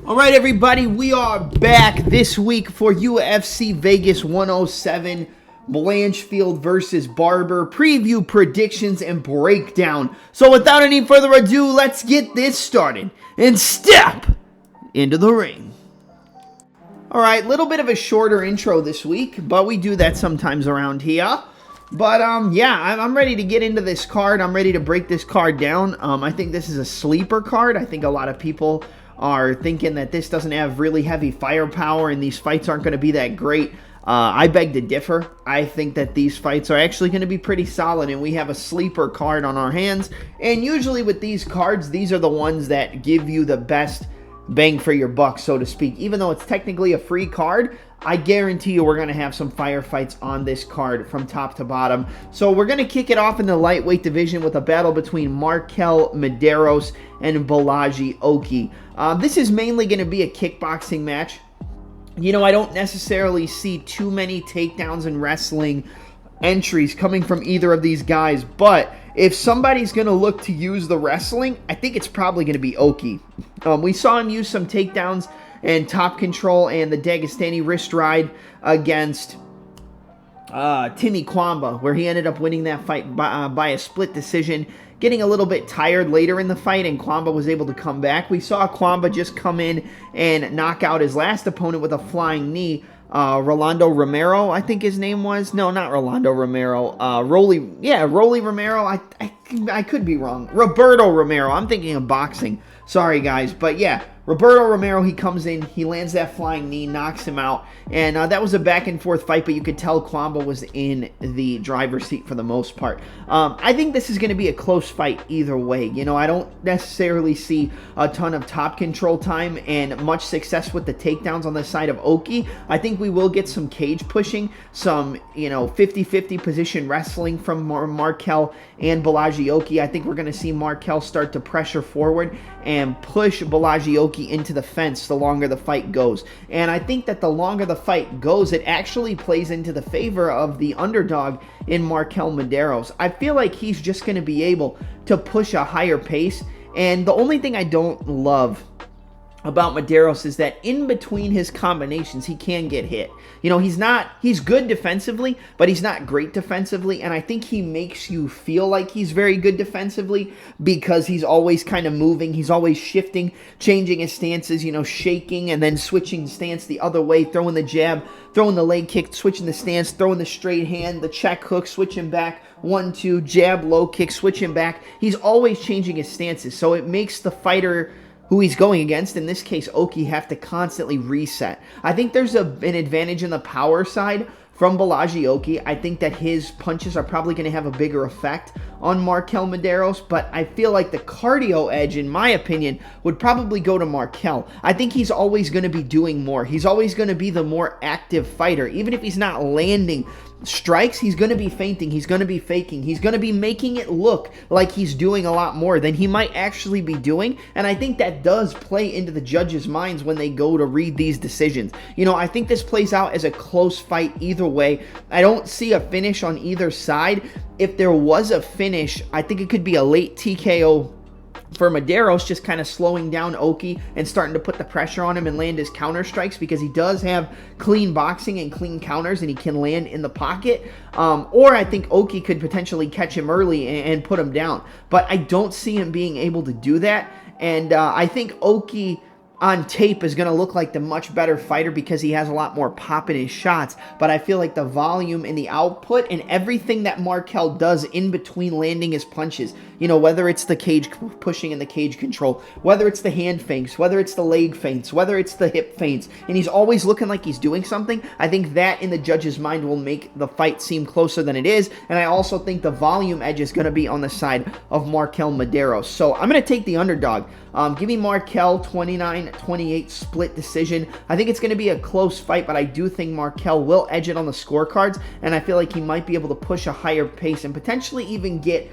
All right, everybody, we are back this week for UFC Vegas 107, Blanchfield versus Barber, preview, predictions, and breakdown. So without any further ado, let's get this started and step into the ring. All right, little bit of a shorter intro this week, but we do that sometimes around here. But, yeah, I'm ready to get into this card. I'm ready to break this card down. I think this is a sleeper card. I think a lot of people are thinking that this doesn't have really heavy firepower and these fights aren't going to be that great. I beg to differ. I think that these fights are actually going to be pretty solid, and we have a sleeper card on our hands. And usually with these cards, these are the ones that give you the best bang for your buck, so to speak. Even though it's technically a free card, I guarantee you we're going to have some firefights on this card from top to bottom. So we're going to kick it off in the lightweight division with a battle between Markel Mederos and Balaji Oki. This is mainly going to be a kickboxing match. You know, I don't necessarily see too many takedowns and wrestling entries coming from either of these guys, but if somebody's going to look to use the wrestling, I think it's probably going to be Oki. We saw him use some takedowns and top control and the Dagestani wrist ride against Timmy Kwamba, where he ended up winning that fight by a split decision, getting a little bit tired later in the fight, and Kwamba was able to come back. We saw Kwamba just come in and knock out his last opponent with a flying knee. Rolando Romero, I think his name was. No, not Rolando Romero. Rolly Romero. I could be wrong. Roberto Romero. I'm thinking of boxing. Sorry, guys. But yeah, Roberto Romero, he comes in, he lands that flying knee, knocks him out, and that was a back-and-forth fight, but you could tell Kwamba was in the driver's seat for the most part. I think this is going to be a close fight either way. You know, I don't necessarily see a ton of top control time and much success with the takedowns on the side of Oki. I think we will get some cage pushing, some, 50-50 position wrestling from Markel and Balaji Oki. I think we're going to see Markel start to pressure forward and push Balaji Oki into the fence the longer the fight goes. And I think that the longer the fight goes, it actually plays into the favor of the underdog in Markel Mederos. I feel like he's just going to be able to push a higher pace. And the only thing I don't love about Mederos is that in between his combinations, he can get hit. You know, he's good defensively, but he's not great defensively, and I think he makes you feel like he's very good defensively because he's always kind of moving, he's always shifting, changing his stances, shaking and then switching stance the other way, throwing the jab, throwing the leg kick, switching the stance, throwing the straight hand, the check hook, switching back, 1-2, jab, low kick, switching back. He's always changing his stances, so it makes the fighter who he's going against, in this case Oki, have to constantly reset. I think there's an advantage in the power side from Balaji Oki. I think that his punches are probably going to have a bigger effect on Markel Mederos, but I feel like the cardio edge, in my opinion, would probably go to Markel. I think he's always going to be doing more. He's always going to be the more active fighter. Even if he's not landing strikes, he's going to be feinting, he's going to be faking, he's going to be making it look like he's doing a lot more than he might actually be doing, and I think that does play into the judges' minds when they go to read these decisions. I think this plays out as a close fight either way. I don't see a finish on either side. If there was a finish, I think it could be a late TKO for Mederos, just kind of slowing down Oki and starting to put the pressure on him and land his counter strikes, because he does have clean boxing and clean counters and he can land in the pocket. Or I think Oki could potentially catch him early and put him down. But I don't see him being able to do that. And I think Oki on tape is going to look like the much better fighter because he has a lot more pop in his shots, but I feel like the volume and the output and everything that Markel does in between landing his punches, whether it's the cage pushing and the cage control, whether it's the hand feints, whether it's the leg feints, whether it's the hip feints, and he's always looking like he's doing something, I think that in the judge's mind will make the fight seem closer than it is, and I also think the volume edge is going to be on the side of Markel Mederos. So I'm going to take the underdog. Give me Markel 29-28 split decision. I think it's going to be a close fight, but I do think Markel will edge it on the scorecards, and I feel like he might be able to push a higher pace and potentially even get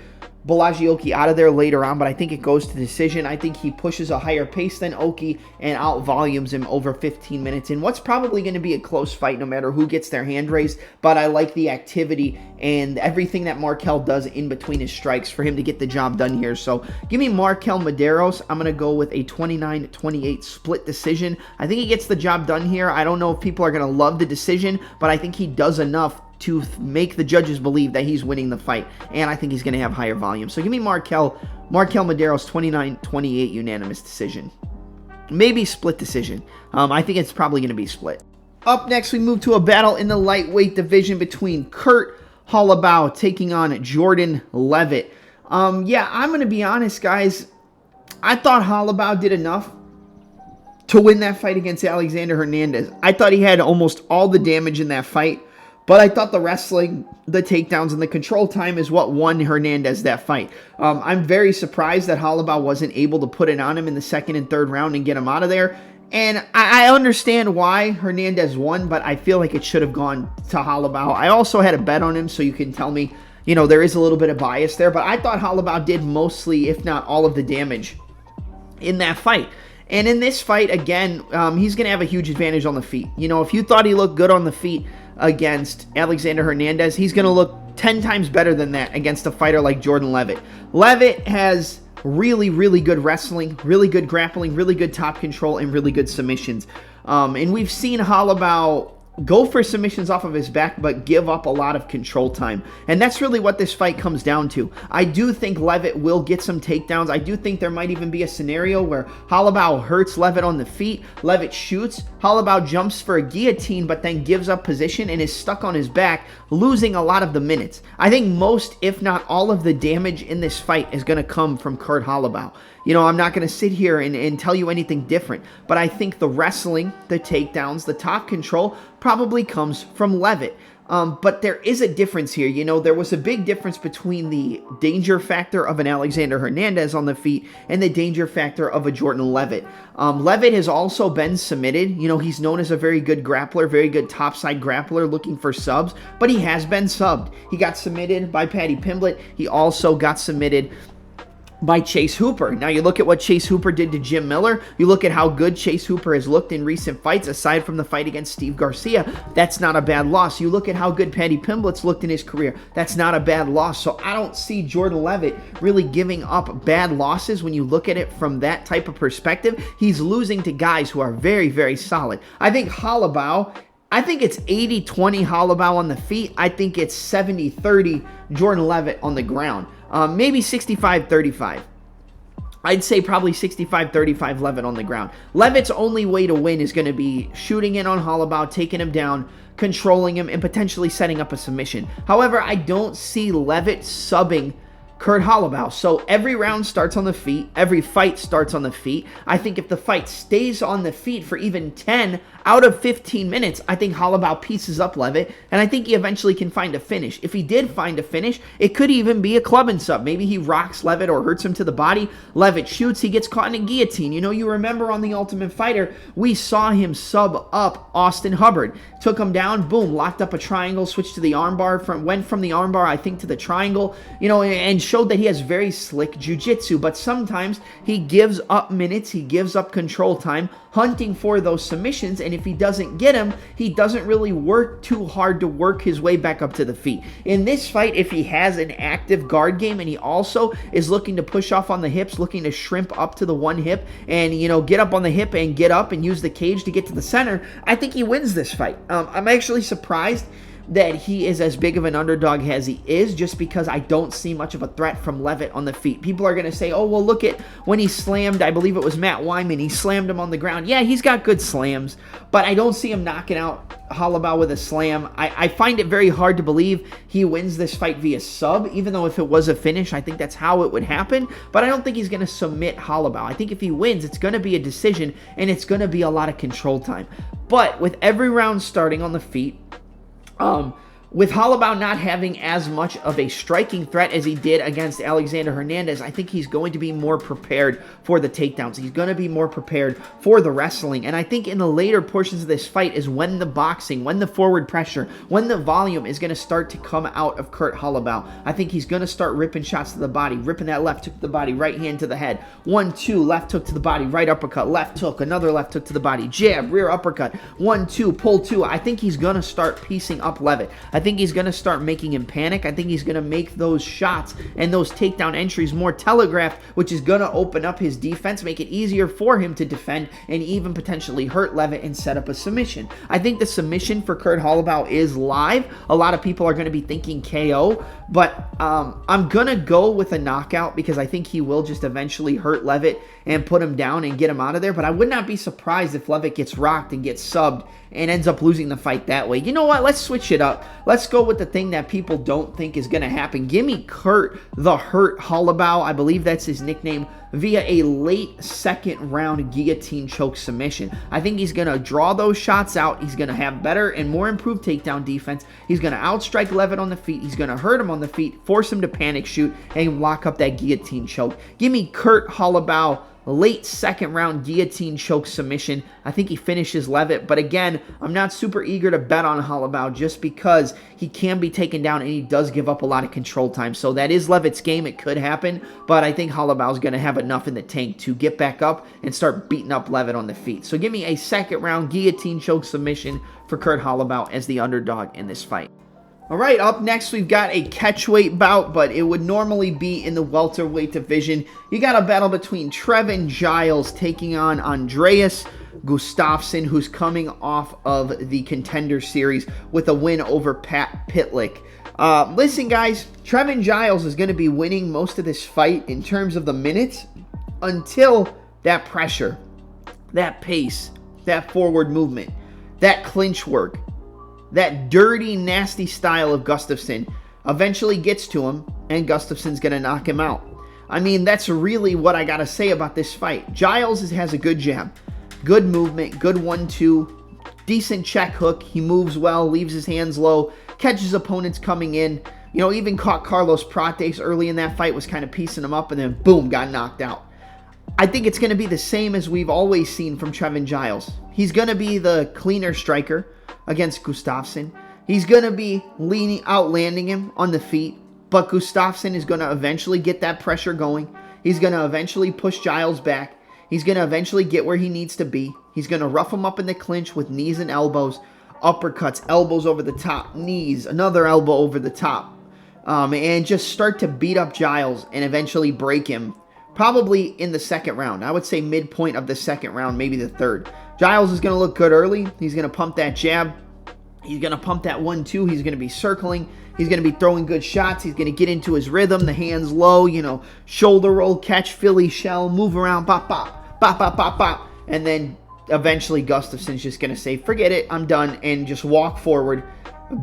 Balaji out of there later on, but I think it goes to decision. I think he pushes a higher pace than Oki and out volumes him over 15 minutes in what's probably going to be a close fight no matter who gets their hand raised, but I like the activity and everything that Markel does in between his strikes for him to get the job done here. So give me Markel Mederos. I'm going to go with a 29-28 split decision. I think he gets the job done here. I don't know if people are going to love the decision, but I think he does enough to make the judges believe that he's winning the fight, and I think he's going to have higher volume. So give me Markel Mederos, 29-28 unanimous decision. Maybe split decision. I think it's probably going to be split. Up next, we move to a battle in the lightweight division between Kurt Holobaugh taking on Jordan Leavitt. Yeah, I'm going to be honest, guys. I thought Holobaugh did enough to win that fight against Alexander Hernandez. I thought he had almost all the damage in that fight. But I thought the wrestling, the takedowns, and the control time is what won Hernandez that fight. I'm very surprised that Holobaugh wasn't able to put it on him in the second and third round and get him out of there. And I understand why Hernandez won, but I feel like it should have gone to Holobaugh. I also had a bet on him, so you can tell me, you know, there is a little bit of bias there. But I thought Holobaugh did mostly, if not all of the damage in that fight. And in this fight, again, he's going to have a huge advantage on the feet. You know, if you thought he looked good on the feet against Alexander Hernandez, he's going to look 10 times better than that against a fighter like Jordan Leavitt. Leavitt has really, really good wrestling, really good grappling, really good top control, and really good submissions. And we've seen Holobaugh go for submissions off of his back, but give up a lot of control time. And that's really what this fight comes down to. I do think Leavitt will get some takedowns. I do think there might even be a scenario where Holobaugh hurts Leavitt on the feet. Leavitt shoots. Holobaugh jumps for a guillotine, but then gives up position and is stuck on his back, losing a lot of the minutes. I think most, if not all of the damage in this fight is going to come from Kurt Holobaugh. You know, I'm not going to sit here and tell you anything different, but I think the wrestling, the takedowns, the top control probably comes from Leavitt. But there is a difference here. You know, there was a big difference between the danger factor of an Alexander Hernandez on the feet and the danger factor of a Jordan Leavitt. Leavitt has also been submitted. You know, he's known as a very good grappler, very good topside grappler looking for subs, but he has been subbed. He got submitted by Paddy Pimblett. He also got submitted by Chase Hooper. Now you look at what Chase Hooper did to Jim Miller. You look at how good Chase Hooper has looked in recent fights, aside from the fight against Steve Garcia. That's not a bad loss. You look at how good Paddy Pimblett's looked in his career. That's not a bad loss. So I don't see Jordan Leavitt really giving up bad losses when you look at it from that type of perspective. He's losing to guys who are very, very solid. I think Holobaugh, I think it's 80-20 Holobaugh on the feet. I think it's 70-30 Jordan Leavitt on the ground. Maybe 65-35. I'd say probably 65-35 Leavitt on the ground. Leavitt's only way to win is going to be shooting in on Holobaugh, taking him down, controlling him, and potentially setting up a submission. However, I don't see Leavitt subbing Kurt Holobaugh. So every round starts on the feet. Every fight starts on the feet. I think if the fight stays on the feet for even 10 out of 15 minutes, I think Holobaugh pieces up Leavitt, and I think he eventually can find a finish. If he did find a finish, it could even be a club and sub. Maybe he rocks Leavitt or hurts him to the body. Leavitt shoots. He gets caught in a guillotine. You know, you remember on The Ultimate Fighter, we saw him sub up Austin Hubbard. Took him down, boom, locked up a triangle, switched to the armbar, went from the armbar, I think, to the triangle, you know, and showed that he has very slick jiu-jitsu, but sometimes he gives up minutes, he gives up control time, hunting for those submissions, and if he doesn't get them, he doesn't really work too hard to work his way back up to the feet. In this fight, if he has an active guard game and he also is looking to push off on the hips, looking to shrimp up to the one hip and, you know, get up on the hip and get up and use the cage to get to the center, I think he wins this fight. I'm actually surprised that he is as big of an underdog as he is, just because I don't see much of a threat from Leavitt on the feet. People are going to say, oh, well, look at when he slammed, I believe it was Matt Wyman, he slammed him on the ground. Yeah, he's got good slams, but I don't see him knocking out Holobaugh with a slam. I find it very hard to believe he wins this fight via sub, even though if it was a finish, I think that's how it would happen, but I don't think he's going to submit Holobaugh. I think if he wins, it's going to be a decision, and it's going to be a lot of control time. But with every round starting on the feet, With Holobaugh not having as much of a striking threat as he did against Alexander Hernandez, I think he's going to be more prepared for the takedowns. He's going to be more prepared for the wrestling. And I think in the later portions of this fight is when the boxing, when the forward pressure, when the volume is going to start to come out of Kurt Holobaugh. I think he's going to start ripping shots to the body, ripping that left hook to the body, right hand to the head. 1, 2, left hook to the body, right uppercut, left hook, another left hook to the body, jab, rear uppercut, 1, 2, pull 2. I think he's going to start piecing up Leavitt. I think he's going to start making him panic. I think he's going to make those shots and those takedown entries more telegraphed, which is going to open up his defense, make it easier for him to defend, and even potentially hurt Leavitt and set up a submission. I think the submission for Kurt Holobaugh is live. A lot of people are going to be thinking KO, but I'm going to go with a knockout because I think he will just eventually hurt Leavitt and put him down and get him out of there. But I would not be surprised if Leavitt gets rocked and gets subbed and ends up losing the fight that way. You know what? Let's switch it up. Let's go with the thing that people don't think is going to happen. Give me Kurt the Hurt Holobaugh, I believe that's his nickname, via a late second round guillotine choke submission. I think he's going to draw those shots out. He's going to have better and more improved takedown defense. He's going to outstrike Leavitt on the feet. He's going to hurt him on the feet, force him to panic shoot, and lock up that guillotine choke. Give me Kurt Holobaugh, late second round guillotine choke submission. I think he finishes Leavitt, but again, I'm not super eager to bet on Holobaugh just because he can be taken down and he does give up a lot of control time. So that is Leavitt's game. It could happen, but I think Holobaugh is going to have enough in the tank to get back up and start beating up Leavitt on the feet. So give me a second round guillotine choke submission for Kurt Holobaugh as the underdog in this fight. All right, up next, we've got a catchweight bout, but it would normally be in the welterweight division. You got a battle between Trevin Giles taking on Andreas Gustafsson, who's coming off of the Contender Series with a win over Pat Pitlick. Listen, guys, Trevin Giles is going to be winning most of this fight in terms of the minutes until that pressure, that pace, that forward movement, that clinch work, that dirty, nasty style of Gustafsson eventually gets to him, and Gustafsson's going to knock him out. I mean, that's really what I got to say about this fight. Giles has a good jab, good movement, good 1-2, decent check hook. He moves well, leaves his hands low, catches opponents coming in. You know, even caught Carlos Prates early in that fight, was kind of piecing him up, and then boom, got knocked out. I think it's going to be the same as we've always seen from Trevin Giles. He's going to be the cleaner striker against Gustafsson. He's going to be outlanding him on the feet, but Gustafsson is going to eventually get that pressure going. He's going to eventually push Giles back. He's going to eventually get where he needs to be. He's going to rough him up in the clinch with knees and elbows, uppercuts, elbows over the top, knees, another elbow over the top, and just start to beat up Giles and eventually break him, probably in the second round. I would say midpoint of the second round, maybe the third. Giles is going to look good early. He's going to pump that jab. He's going to pump that 1-2. He's going to be circling. He's going to be throwing good shots. He's going to get into his rhythm, the hands low, you know, shoulder roll, catch, Philly shell, move around, pop, pop, pop, pop, pop, pop. And then eventually Gustafsson's just going to say, forget it, I'm done, and just walk forward,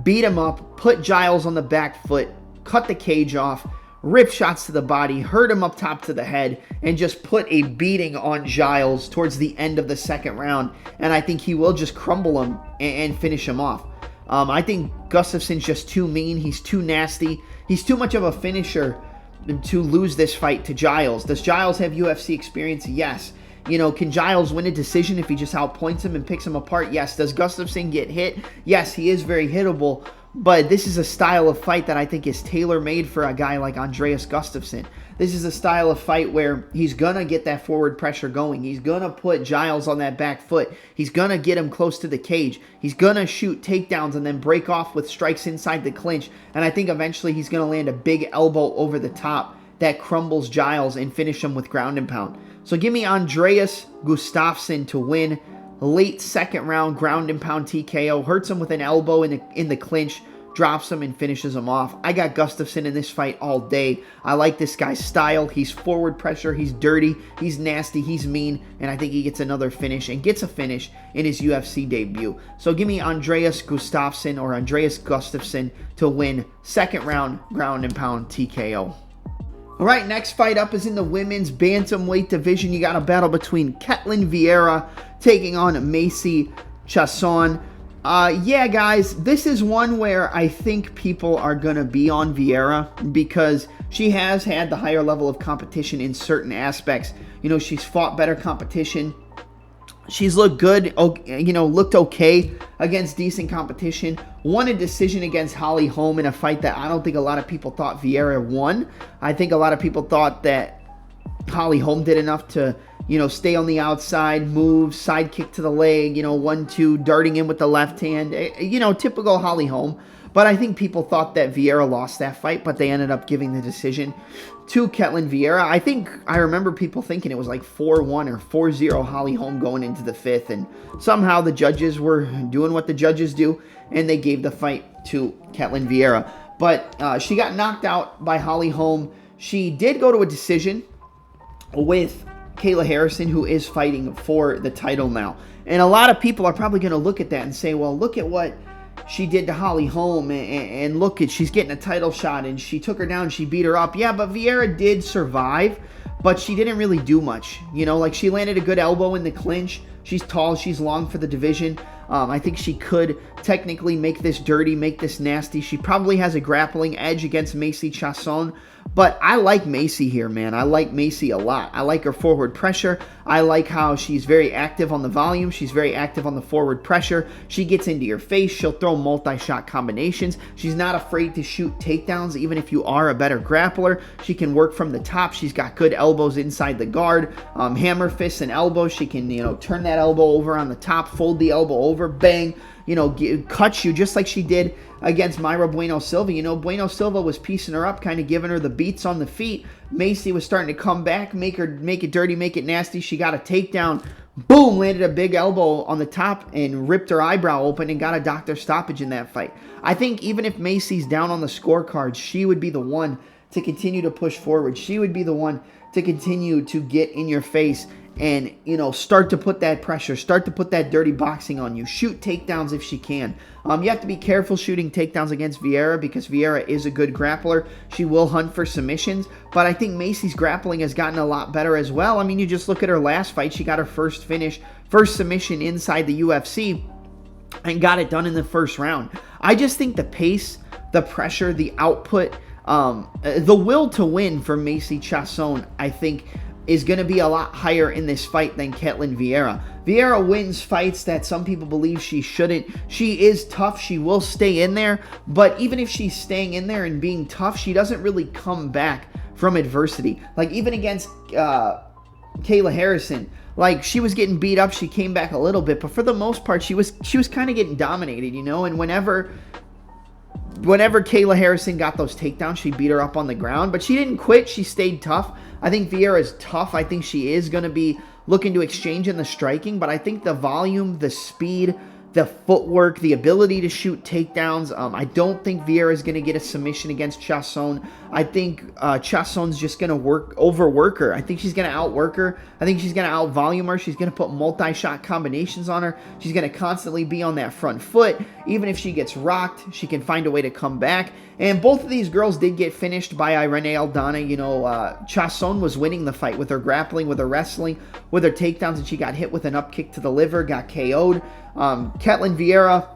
beat him up, put Giles on the back foot, cut the cage off, rip shots to the body, hurt him up top to the head, and just put a beating on Giles towards the end of the second round. And I think he will just crumble him and finish him off. I think Gustafsson's just too mean. He's too nasty. He's too much of a finisher to lose this fight to Giles. Does Giles have UFC experience? Yes. You know, can Giles win a decision if he just outpoints him and picks him apart? Yes. Does Gustafsson get hit? Yes, he is very hittable. But this is a style of fight that I think is tailor-made for a guy like Andreas Gustafsson. This is a style of fight where he's going to get that forward pressure going. He's going to put Giles on that back foot. He's going to get him close to the cage. He's going to shoot takedowns and then break off with strikes inside the clinch. And I think eventually he's going to land a big elbow over the top that crumbles Giles and finish him with ground and pound. So give me Andreas Gustafsson to win. Late second round, ground and pound TKO. Hurts him with an elbow in the clinch. Drops him and finishes him off. I got Gustafsson in this fight all day. I like this guy's style. He's forward pressure. He's dirty. He's nasty. He's mean. And I think he gets another finish and gets a finish in his UFC debut. So give me Andreas Gustafsson or Andreas Gustafsson to win second round, ground and pound TKO. All right, next fight up is in the women's bantamweight division. You got a battle between Ketlin Vieira taking on Macy Chiasson. Yeah, guys, this is one where I think people are going to be on Vieira because she has had the higher level of competition in certain aspects. You know, she's fought better competition. She's looked good, you know, looked okay against decent competition. Won a decision against Holly Holm in a fight that I don't think a lot of people thought Vieira won. I think a lot of people thought that Holly Holm did enough to, you know, stay on the outside, move, side kick to the leg, you know, 1-2, darting in with the left hand. You know, typical Holly Holm. But I think people thought that Vieira lost that fight, but they ended up giving the decision to Ketlen Vieira. I remember people thinking it was like 4-1 or 4-0 Holly Holm going into the fifth, and somehow the judges were doing what the judges do, and they gave the fight to Ketlen Vieira. But she got knocked out by Holly Holm. She did go to a decision with Kayla Harrison, who is fighting for the title now. And a lot of people are probably going to look at that and say, well, look at what she did to Holly Holm, and look at, she's getting a title shot, and she took her down, she beat her up. Yeah, but Vieira did survive, but she didn't really do much. You know, like, she landed a good elbow in the clinch. She's tall, she's long for the division. I think she could technically make this dirty, make this nasty. She probably has a grappling edge against Macy Chiasson, but I like Macy here, man. I like Macy a lot. I like her forward pressure. I like how she's very active on the volume. She's very active on the forward pressure. She gets into your face. She'll throw multi-shot combinations. She's not afraid to shoot takedowns, even if you are a better grappler. She can work from the top. She's got good elbows inside the guard, hammer fists and elbows. She can, you know, turn that elbow over on the top, fold the elbow over, bang, you know, cut you just like she did against Mayra Bueno Silva. You know, Bueno Silva was piecing her up, kind of giving her the beats on the feet. Macy was starting to come back, make it dirty, make it nasty. She got a takedown, boom, landed a big elbow on the top and ripped her eyebrow open and got a doctor stoppage in that fight. I think even if Macy's down on the scorecards, she would be the one to continue to push forward. She would be the one to continue to get in your face and, you know, start to put that pressure, start to put that dirty boxing on you. Shoot takedowns if she can. You have to be careful shooting takedowns against Vieira because Vieira is a good grappler. She will hunt for submissions, but I think Macy's grappling has gotten a lot better as well. I mean, you just look at her last fight. She got her first submission inside the UFC and got it done in the first round. I just think the pace, the pressure, the output, the will to win for Macy Chiasson, I think, is going to be a lot higher in this fight than Ketlen Vieira. Vieira wins fights that some people believe she shouldn't. She is tough. She will stay in there. But even if she's staying in there and being tough, she doesn't really come back from adversity. Like, even against Kayla Harrison, like, she was getting beat up. She came back a little bit. But for the most part, she was kind of getting dominated, you know? And whenever Kayla Harrison got those takedowns, she beat her up on the ground. But she didn't quit. She stayed tough. I think Vieira is tough. I think she is going to be looking to exchange in the striking. But I think the volume, the speed, the footwork, the ability to shoot takedowns, I don't think Vieira is going to get a submission against Chiasson. I think Chiasson's just going to overwork her. I think she's going to outwork her. I think she's going to outvolume her. She's going to put multi-shot combinations on her. She's going to constantly be on that front foot. Even if she gets rocked, she can find a way to come back. And both of these girls did get finished by Irene Aldana. You know, Chiasson was winning the fight with her grappling, with her wrestling, with her takedowns, and she got hit with an up kick to the liver, got KO'd. Ketlen Vieira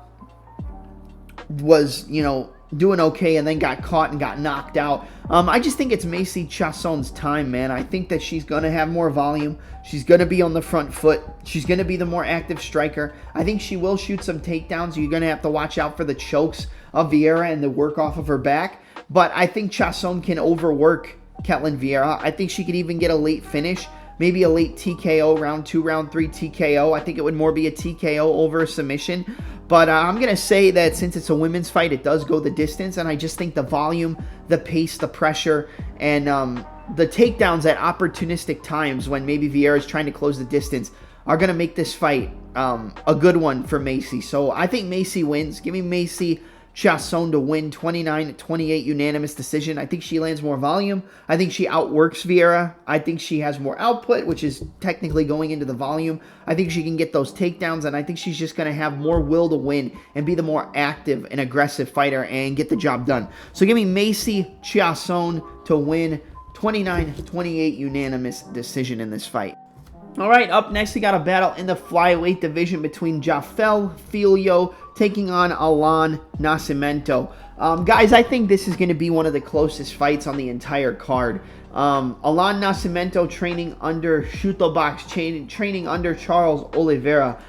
was, you know, doing okay and then got caught and got knocked out. I just think it's Macy Chiasson's time, man. I think that she's going to have more volume. She's going to be on the front foot. She's going to be the more active striker. I think she will shoot some takedowns. You're going to have to watch out for the chokes of Vieira and the work off of her back. But I think Chiasson can overwork Ketlen Vieira. I think she could even get a late finish. Maybe a late TKO, round 2, round 3 TKO. I think it would more be a TKO over a submission. But I'm going to say that since it's a women's fight, it does go the distance. And I just think the volume, the pace, the pressure, and the takedowns at opportunistic times when maybe Vieira is trying to close the distance are going to make this fight a good one for Macy. So I think Macy wins. Give me Macy Chiasson to win 29-28 unanimous decision. I think she lands more volume. I think she outworks Vieira. I think she has more output, which is technically going into the volume. I think she can get those takedowns, and I think she's just going to have more will to win and be the more active and aggressive fighter and get the job done. So give me Macy Chiasson to win 29-28 unanimous decision in this fight. All right, up next, we got a battle in the flyweight division between Filho taking on Nascimento. Guys, I think this is going to be one of the closest fights on the entire card. Nascimento training under Holobaugh, training under Charles Oliveira.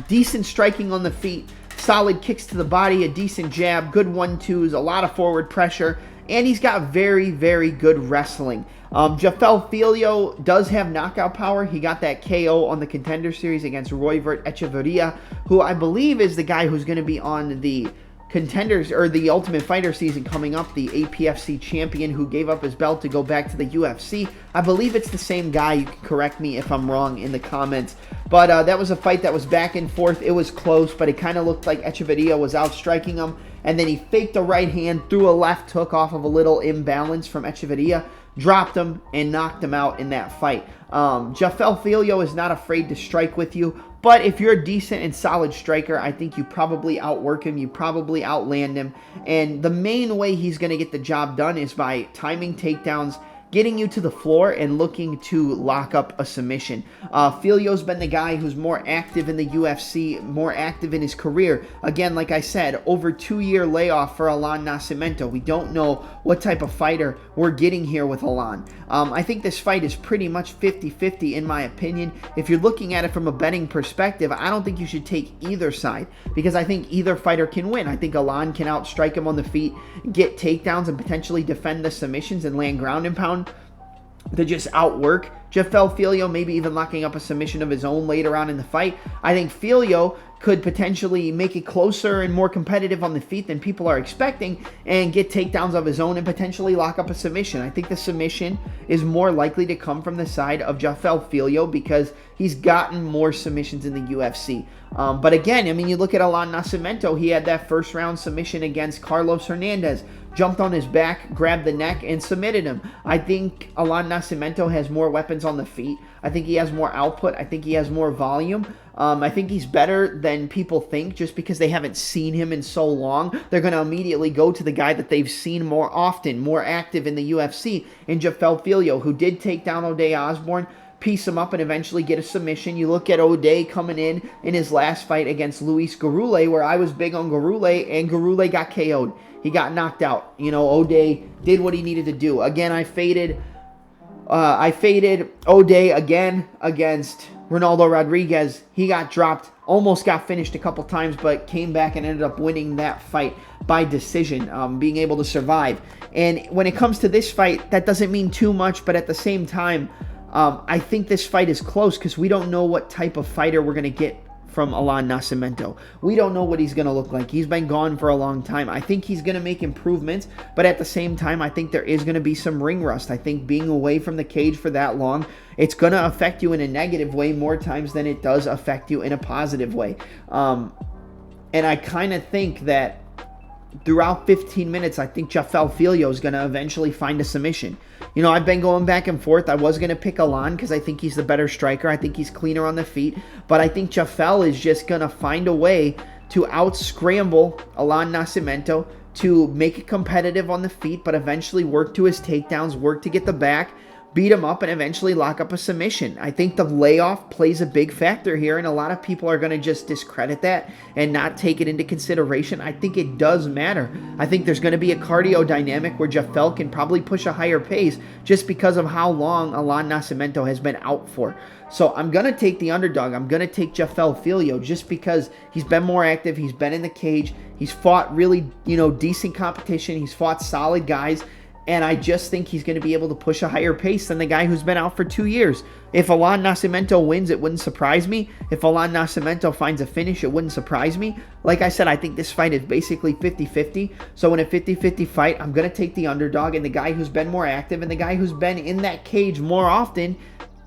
Decent striking on the feet, solid kicks to the body, a decent jab, good 1-2s, a lot of forward pressure, and he's got very, very good wrestling. Filho does have knockout power. He got that KO on the Contender Series against Roivert Echeverria, who I believe is the guy who's going to be on the Contenders or the Ultimate Fighter season coming up, the APFC champion who gave up his belt to go back to the UFC. I believe it's the same guy. You can correct me if I'm wrong in the comments. But that was a fight that was back and forth. It was close, but it kind of looked like Echeverria was outstriking him. And then he faked a right hand, threw a left hook off of a little imbalance from Echeverria, dropped him, and knocked him out in that fight. Filho is not afraid to strike with you, but if you're a decent and solid striker, I think you probably outwork him, you probably outland him, and the main way he's going to get the job done is by timing takedowns, getting you to the floor, and looking to lock up a submission. Filho's been the guy who's more active in the UFC, more active in his career. Again, like I said, over 2-year layoff for Nascimento. We don't know what type of fighter we're getting here with Alan. I think this fight is pretty much 50-50 in my opinion. If you're looking at it from a betting perspective, I don't think you should take either side because I think either fighter can win. I think Alan can outstrike him on the feet, get takedowns, and potentially defend the submissions and land ground and pound to just outwork Filho, maybe even locking up a submission of his own later on in the fight. I think Filho could potentially make it closer and more competitive on the feet than people are expecting and get takedowns of his own and potentially lock up a submission. I think the submission is more likely to come from the side of Filho because he's gotten more submissions in the UFC. But again, I mean, you look at Nascimento, he had that first round submission against Carlos Hernandez, jumped on his back, grabbed the neck, and submitted him. I think Nascimento has more weapons on the feet. I think he has more output. I think he has more volume. I think he's better than people think just because they haven't seen him in so long. They're going to immediately go to the guy that they've seen more often, more active in the UFC, in Filho, who did take down O'Day Osborne, piece him up, and eventually get a submission. You look at O'Day coming in his last fight against Luis Gurule, where I was big on Gurule, and Gurule got KO'd. He got knocked out. You know, O'Day did what he needed to do. Again, I faded O'Day again against Ronaldo Rodriguez. He got dropped, almost got finished a couple times, but came back and ended up winning that fight by decision, being able to survive. And when it comes to this fight, that doesn't mean too much, but at the same time, I think this fight is close because we don't know what type of fighter we're going to get from Nascimento. We don't know what he's going to look like. He's been gone for a long time. I think he's going to make improvements, but at the same time, I think there is going to be some ring rust. I think being away from the cage for that long, it's going to affect you in a negative way more times than it does affect you in a positive way. And I kind of think that throughout 15 minutes, I think Filho is going to eventually find a submission. You know, I've been going back and forth. I was going to pick Alan because I think he's the better striker. I think he's cleaner on the feet. But I think Jafel is just going to find a way to out-scramble Nascimento, to make it competitive on the feet, but eventually work to his takedowns, work to get the back, beat him up, and eventually lock up a submission. I think the layoff plays a big factor here, and a lot of people are going to just discredit that and not take it into consideration. I think it does matter. I think there's going to be a cardio dynamic where Jafel can probably push a higher pace just because of how long Nascimento has been out for. So I'm going to take the underdog. I'm going to take Filho just because he's been more active. He's been in the cage. He's fought really, decent competition. He's fought solid guys. And I just think he's going to be able to push a higher pace than the guy who's been out for 2 years. If Nascimento wins, it wouldn't surprise me. If Nascimento finds a finish, it wouldn't surprise me. Like I said, I think this fight is basically 50-50. So in a 50-50 fight, I'm going to take the underdog and the guy who's been more active and the guy who's been in that cage more often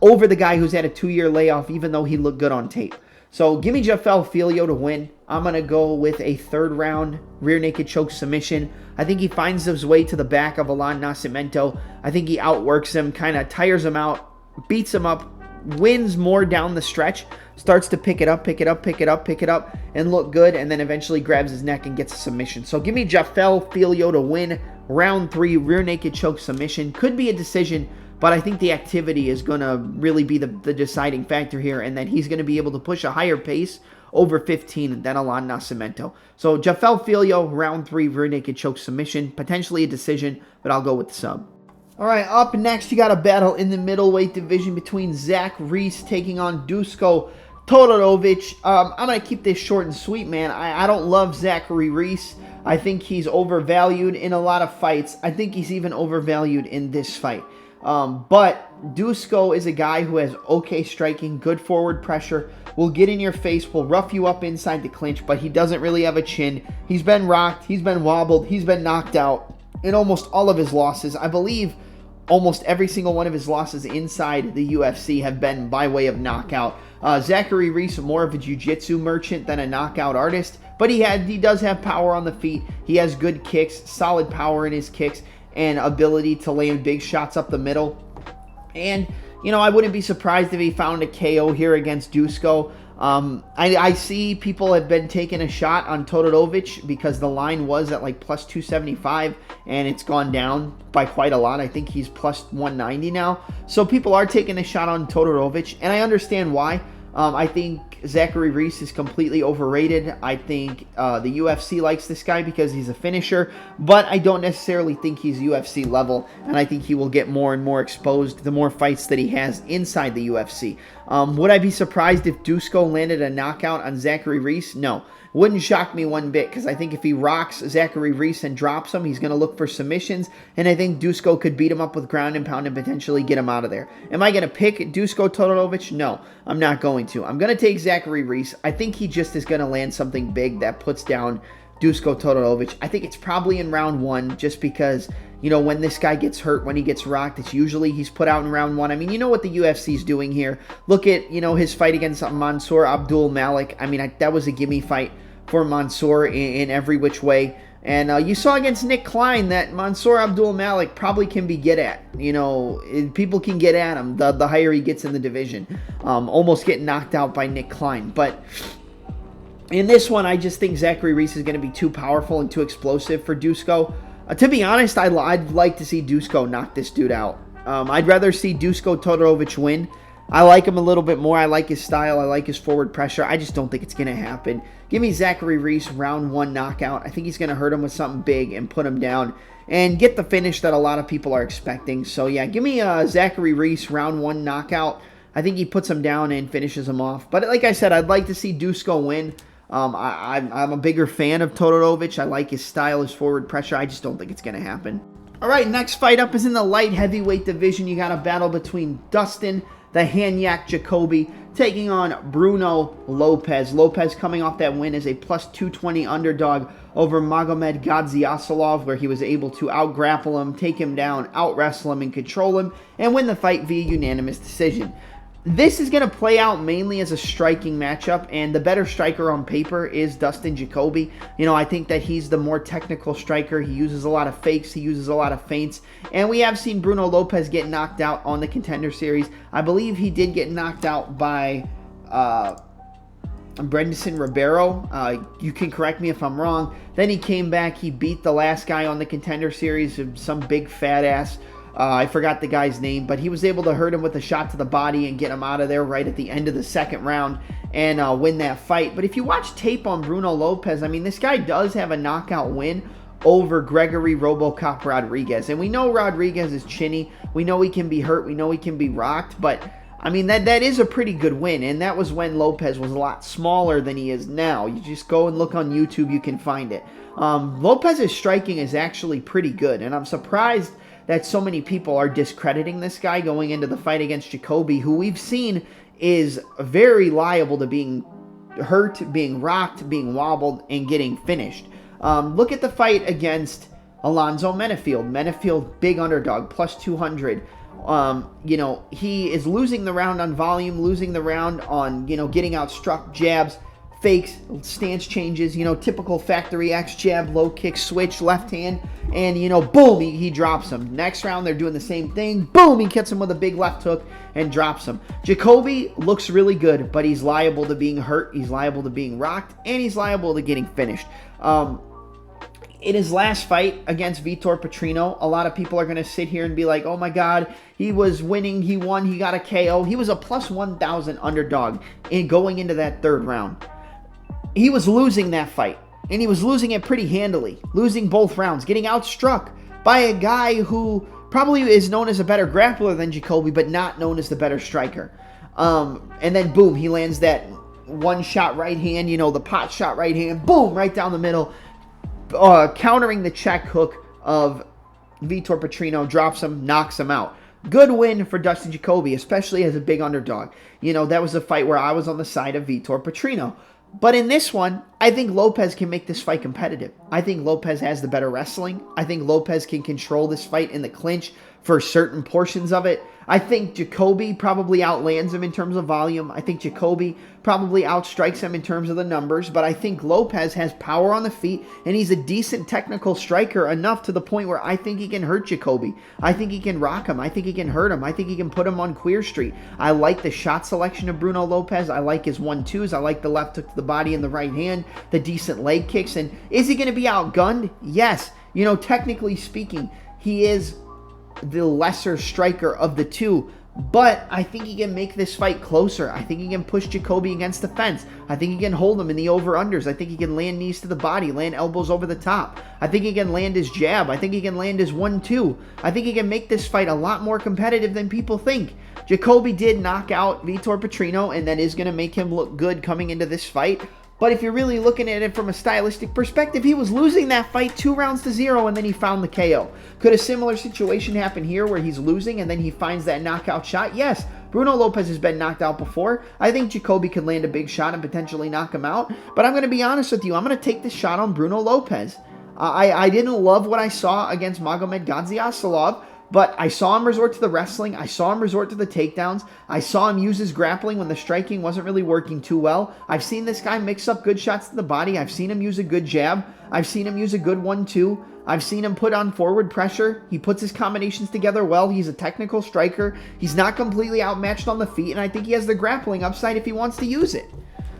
over the guy who's had a 2-year layoff, even though he looked good on tape. So give me Filho to win. I'm going to go with a third round rear naked choke submission. I think he finds his way to the back of Nascimento. I think he outworks him, kind of tires him out, beats him up, wins more down the stretch, starts to pick it up, and look good, and then eventually grabs his neck and gets a submission. So give me Filho to win round 3 rear naked choke submission. Could be a decision, but I think the activity is going to really be the deciding factor here, and that he's going to be able to push a higher pace over 15 than Alon Nascimento. So Jafel Filho, round 3, rear naked choke submission, potentially a decision, but I'll go with the sub. All right, up next, you got a battle in the middleweight division between Zach Reese taking on Dusko Todorovic. I'm going to keep this short and sweet, man. I don't love Zachary Reese. I think he's overvalued in a lot of fights. I think he's even overvalued in this fight. But Dusko is a guy who has okay striking, good forward pressure, will get in your face, will rough you up inside the clinch, but he doesn't really have a chin. He's been rocked, he's been wobbled, he's been knocked out in almost all of his losses. I believe almost every single one of his losses inside the UFC have been by way of knockout. Zachary Reese, more of a jiu-jitsu merchant than a knockout artist, but he does have power on the feet. He has good kicks, solid power in his kicks, and ability to land big shots up the middle. And, you know, I wouldn't be surprised if he found a KO here against Dusko. I see people have been taking a shot on Todorovic because the line was at like plus 275 and it's gone down by quite a lot. I think he's plus 190 now. So people are taking a shot on Todorovic, and I understand why. I think Zachary Reese is completely overrated. I think the UFC likes this guy because he's a finisher, but I don't necessarily think he's UFC level, and I think he will get more and more exposed the more fights that he has inside the UFC. Would I be surprised if Dusko landed a knockout on Zachary Reese? No. Wouldn't shock me one bit, because I think if he rocks Zachary Reese and drops him, he's going to look for submissions, and I think Dusko could beat him up with ground and pound and potentially get him out of there. Am I going to pick Dusko Todorovic? No, I'm not going to. I'm going to take Zachary Reese. I think he just is going to land something big that puts down Dusko Todorovic. I think it's probably in round 1, just because, you know, when this guy gets hurt, when he gets rocked, it's usually he's put out in round 1. I mean, you know what the UFC is doing here. Look at, you know, his fight against Mansour Abdul Malik. I mean, that was a gimme fight for Mansour in every which way. And you saw against Nick Klein that Mansour Abdul Malik probably can be get at. You know, people can get at him the higher he gets in the division. Almost getting knocked out by Nick Klein. But in this one, I just think Zachary Reese is going to be too powerful and too explosive for Dusko. To be honest, I'd like to see Dusko knock this dude out. I'd rather see Dusko Todorovic win. I like him a little bit more. I like his style. I like his forward pressure. I just don't think it's going to happen. Give me Zachary Reese, round 1 knockout. I think he's going to hurt him with something big and put him down and get the finish that a lot of people are expecting. So, yeah, give me Zachary Reese, round 1 knockout. I think he puts him down and finishes him off. But like I said, I'd like to see Dusko win. I'm a bigger fan of Todorovic. I like his style, his forward pressure. I just don't think it's going to happen. All right, next fight up is in the light heavyweight division. You got a battle between Dustin the Hanyak Jacoby taking on Bruno Lopes. Lopes coming off that win as a plus 220 underdog over Magomed Gaziasolov, where he was able to out-grapple him, take him down, out-wrestle him, and control him, and win the fight via unanimous decision. This is going to play out mainly as a striking matchup, and the better striker on paper is Dustin Jacoby. You know, I think that he's the more technical striker. He uses a lot of fakes. He uses a lot of feints. And we have seen Bruno Lopes get knocked out on the Contender Series. I believe he did get knocked out by Brendison Ribeiro. You can correct me if I'm wrong. Then he came back. He beat the last guy on the Contender Series, some big fat ass. I forgot the guy's name, but he was able to hurt him with a shot to the body and get him out of there right at the end of the second round and win that fight. But if you watch tape on Bruno Lopes, I mean, this guy does have a knockout win over Gregory RoboCop Rodriguez. And we know Rodriguez is chinny. We know he can be hurt. We know he can be rocked. But, I mean, that is a pretty good win. And that was when Lopes was a lot smaller than he is now. You just go and look on YouTube. You can find it. Lopez's striking is actually pretty good. And I'm surprised that so many people are discrediting this guy going into the fight against Jacoby, who we've seen is very liable to being hurt, being rocked, being wobbled, and getting finished. Look at the fight against Alonzo Menifield. Menifield, big underdog, plus 200. You know, he is losing the round on volume, losing the round on, you know, getting outstruck, jabs, fakes, stance changes, you know, typical Factory X jab, low kick, switch, left hand, and, you know, boom, he drops him. Next round, they're doing the same thing. Boom, he gets him with a big left hook and drops him. Jacoby looks really good, but he's liable to being hurt, he's liable to being rocked, and he's liable to getting finished. in his last fight against Vitor Petrino, a lot of people are going to sit here and be like, oh my God, he was winning, he won, he got a KO. He was a plus 1,000 underdog in going into that third round. He was losing that fight, and he was losing it pretty handily, losing both rounds, getting outstruck by a guy who probably is known as a better grappler than Jacoby, but not known as the better striker. And then boom, he lands that one-shot right hand, you know, the pot shot right hand, boom, right down the middle. Countering the check hook of Vitor Petrino, drops him, knocks him out. Good win for Dustin Jacoby, especially as a big underdog. You know, that was a fight where I was on the side of Vitor Petrino. But in this one, I think Lopes can make this fight competitive. I think Lopes has the better wrestling. I think Lopes can control this fight in the clinch for certain portions of it. I think Jacoby probably outlands him in terms of volume. I think Jacoby probably outstrikes him in terms of the numbers. But I think Lopes has power on the feet, and he's a decent technical striker enough to the point where I think he can hurt Jacoby. I think he can rock him. I think he can hurt him. I think he can put him on Queer Street. I like the shot selection of Bruno Lopes. I like his 1-2s. I like the left hook to the body and the right hand, the decent leg kicks. And is he going to be outgunned? Yes. You know, technically speaking, he is the lesser striker of the two, but I think he can make this fight closer. I think he can push Jacoby against the fence. I think he can hold him in the over-unders. I think he can land knees to the body, land elbows over the top. I think he can land his jab. I think he can land his 1-2. I think he can make this fight a lot more competitive than people think. Jacoby did knock out Vitor Petrino, and that is going to make him look good coming into this fight. But if you're really looking at it from a stylistic perspective, he was losing that fight 2-0 and then he found the KO. Could a similar situation happen here where he's losing and then he finds that knockout shot? Yes. Bruno Lopes has been knocked out before. I think Jacoby could land a big shot and potentially knock him out. But I'm going to be honest with you. I'm going to take this shot on Bruno Lopes. I didn't love what I saw against Magomed Gadzhiasolov. But I saw him resort to the wrestling. I saw him resort to the takedowns. I saw him use his grappling when the striking wasn't really working too well. I've seen this guy mix up good shots to the body. I've seen him use a good jab. I've seen him use a good 1-2. I've seen him put on forward pressure. He puts his combinations together well. He's a technical striker. He's not completely outmatched on the feet, and I think he has the grappling upside if he wants to use it.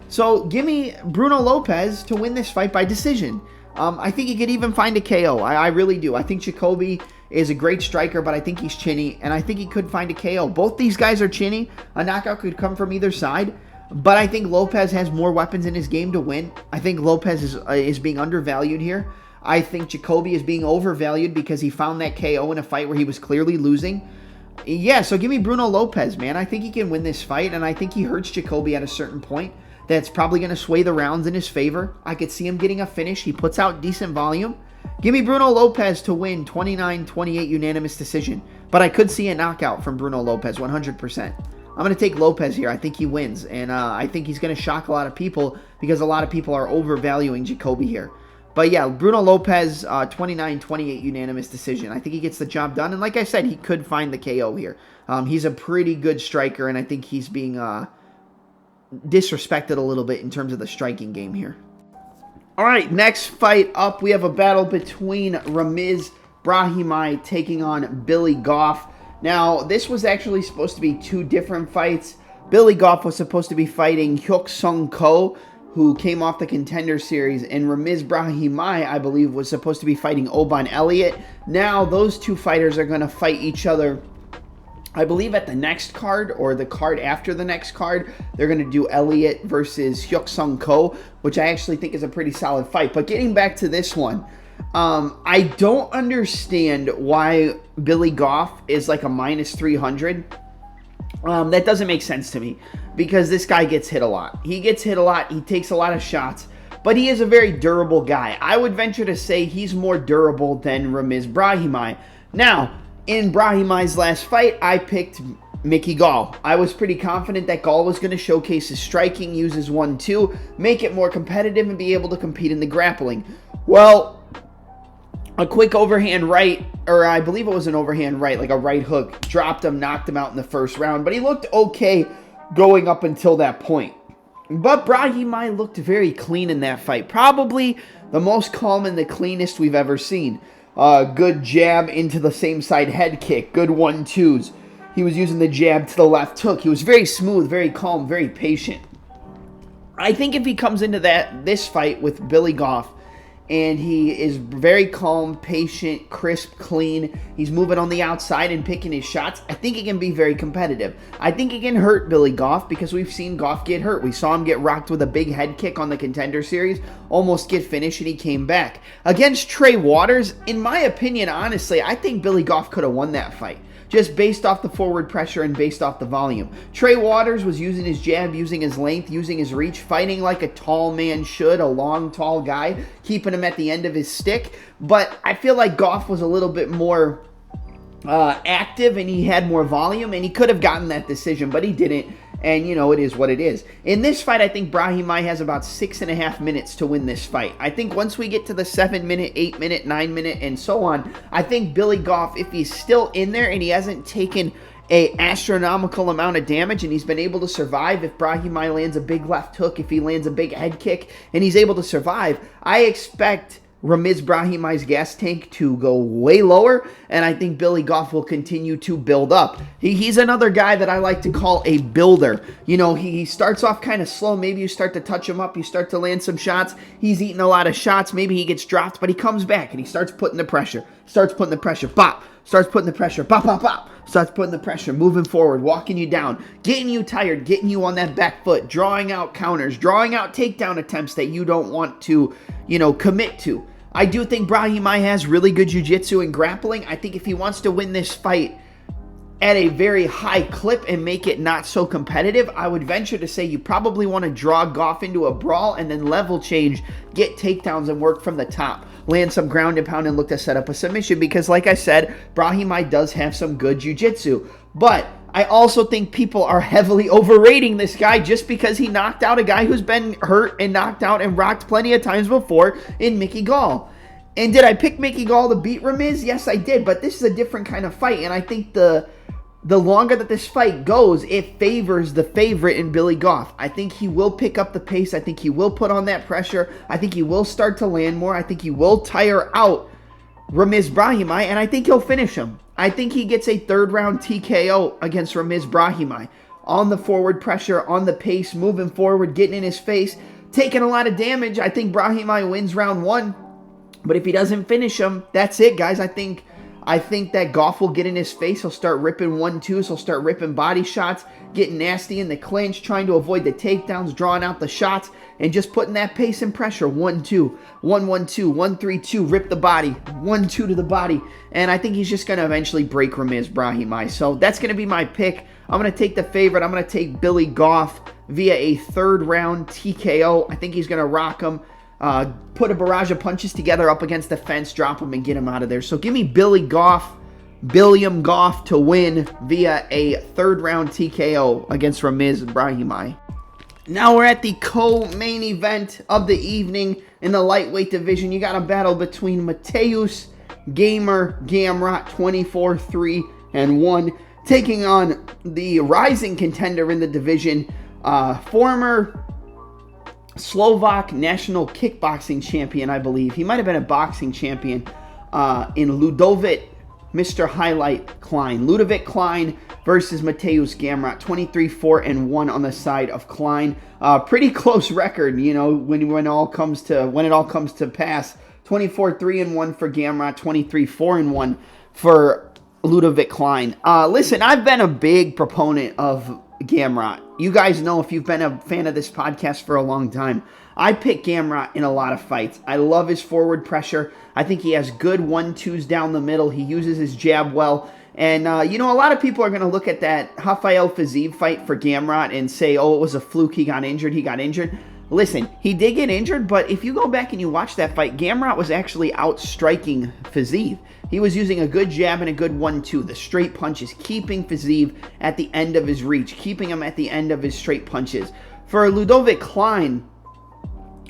So give me Bruno Lopes to win this fight by decision. I think he could even find a KO. I really do. I think Jacoby is a great striker, but I think he's chinny, and I think he could find a KO. Both these guys are chinny. A knockout could come from either side, but I think Lopes has more weapons in his game to win. I think Lopes is being undervalued here. I think Jacoby is being overvalued because he found that KO in a fight where he was clearly losing. Yeah, so give me Bruno Lopes, man. I think he can win this fight, and I think he hurts Jacoby at a certain point. That's probably going to sway the rounds in his favor. I could see him getting a finish. He puts out decent volume. Give me Bruno Lopes to win 29-28 unanimous decision. But I could see a knockout from Bruno Lopes 100%. I'm going to take Lopes here. I think he wins. And I think he's going to shock a lot of people because a lot of people are overvaluing Jacoby here. But yeah, Bruno Lopes, 29-28 unanimous decision. I think he gets the job done. And like I said, he could find the KO here. He's a pretty good striker, and I think he's being disrespected a little bit in terms of the striking game here. All right, next fight up, we have a battle between Ramiz Brahimaj taking on Billy Goff. Now, this was actually supposed to be two different fights. Billy Goff was supposed to be fighting Hyuk Sung Ko, who came off the Contender Series, and Ramiz Brahimaj, I believe, was supposed to be fighting Oban Elliott. Now, those two fighters are going to fight each other, I believe, at the next card or the card after the next card. They're going to do Elliott versus Hyuk Sung Ko, which I actually think is a pretty solid fight. But getting back to this one, I don't understand why Billy Goff is like a minus 300. That doesn't make sense to me because this guy gets hit a lot. He gets hit a lot. He takes a lot of shots, but he is a very durable guy. I would venture to say he's more durable than Ramiz Brahimaj. Now, in Brahimaj's last fight, I picked Mickey Gall. I was pretty confident that Gall was going to showcase his striking, use his 1-2, make it more competitive, and be able to compete in the grappling. Well, a quick overhand right, or I believe it was an overhand right, like a right hook, dropped him, knocked him out in the first round, but he looked okay going up until that point. But Brahimaj looked very clean in that fight. Probably the most calm and the cleanest we've ever seen. Good jab into the same side head kick. Good 1-2s. He was using the jab to the left hook. He was very smooth, very calm, very patient. I think if he comes into this fight with Billy Goff and he is very calm, patient, crisp, clean. He's moving on the outside and picking his shots. I think he can be very competitive. I think he can hurt Billy Goff because we've seen Goff get hurt. We saw him get rocked with a big head kick on the Contender Series, almost get finished, and he came back. Against Trey Waters, in my opinion, honestly, I think Billy Goff could have won that fight, just based off the forward pressure and based off the volume. Trey Waters was using his jab, using his length, using his reach, fighting like a tall man should, a long, tall guy, keeping him at the end of his stick. But I feel like Goff was a little bit more active, and he had more volume, and he could have gotten that decision, but he didn't. And, you know, it is what it is. In this fight, I think Brahimaj has about 6.5 minutes to win this fight. I think once we get to the 7-minute, 8-minute, 9-minute, and so on, I think Billy Goff, if he's still in there and he hasn't taken a astronomical amount of damage and he's been able to survive, if Brahimaj lands a big left hook, if he lands a big head kick, and he's able to survive, I expect Ramiz Brahimaj's gas tank to go way lower, and I think Billy Goff will continue to build up. He's another guy that I like to call a builder. You know, he starts off kind of slow. Maybe you start to touch him up. You start to land some shots. He's eating a lot of shots. Maybe he gets dropped, but he comes back, and he starts putting the pressure. Starts putting the pressure. Bop. Starts putting the pressure. Bop, bop, bop. Starts putting the pressure. Moving forward. Walking you down. Getting you tired. Getting you on that back foot. Drawing out counters. Drawing out takedown attempts that you don't want to, you know, commit to. I do think Brahimaj has really good jiu-jitsu and grappling. I think if he wants to win this fight at a very high clip and make it not so competitive, I would venture to say you probably want to draw Goff into a brawl and then level change, get takedowns, and work from the top. Land some ground and pound and look to set up a submission because, like I said, Brahimaj does have some good jiu-jitsu. But I also think people are heavily overrating this guy just because he knocked out a guy who's been hurt and knocked out and rocked plenty of times before in Mickey Gall. And did I pick Mickey Gall to beat Ramiz? Yes, I did, but this is a different kind of fight, and I think the longer that this fight goes, it favors the favorite in Billy Goff. I think he will pick up the pace. I think he will put on that pressure. I think he will start to land more. I think he will tire out Ramiz Brahimaj, and I think he'll finish him. I think he gets a third-round TKO against Ramiz Brahimaj. On the forward pressure, on the pace, moving forward, getting in his face, taking a lot of damage. I think Brahimaj wins round 1. But if he doesn't finish him, that's it, guys. I think that Goff will get in his face. He'll start ripping 1-2s. He'll start ripping body shots, getting nasty in the clinch, trying to avoid the takedowns, drawing out the shots, and just putting that pace and pressure. 1-2, 1-1-2, 1-3-2, rip the body, 1-2 to the body. And I think he's just going to eventually break Ramiz Brahimaj. So that's going to be my pick. I'm going to take the favorite. I'm going to take Billy Goff via a third-round TKO. I think he's going to rock him. Put a barrage of punches together up against the fence, drop him, and get him out of there. So give me Billiam Goff to win via a third-round TKO against Ramiz Brahimaj. Now we're at the co-main event of the evening in the lightweight division. You got a battle between Mederos, Gamrot, 24-3-1, taking on the rising contender in the division, former Slovak national kickboxing champion, I believe. He might have been a boxing champion in Ludovic, Mr. Highlight Klein. Ludovic Klein versus Mederos Gamrot, 23-4-1 on the side of Klein. Pretty close record, you know, when it all comes to pass. 24-3-1 for Gamrot, 23-4-1 for Ludovic Klein. Listen, I've been a big proponent of Gamrot. You guys know, if you've been a fan of this podcast for a long time, I pick Gamrot in a lot of fights. I love his forward pressure. I think he has good 1-2s down the middle. He uses his jab well. And, you know, a lot of people are going to look at that Rafael Fiziev fight for Gamrot and say, oh, it was a fluke. He got injured. Listen, he did get injured, but if you go back and you watch that fight, Gamrot was actually outstriking Fiziev. He was using a good jab and a good 1-2. The straight punches, keeping Fiziev at the end of his reach, keeping him at the end of his straight punches. For Ludovic Klein,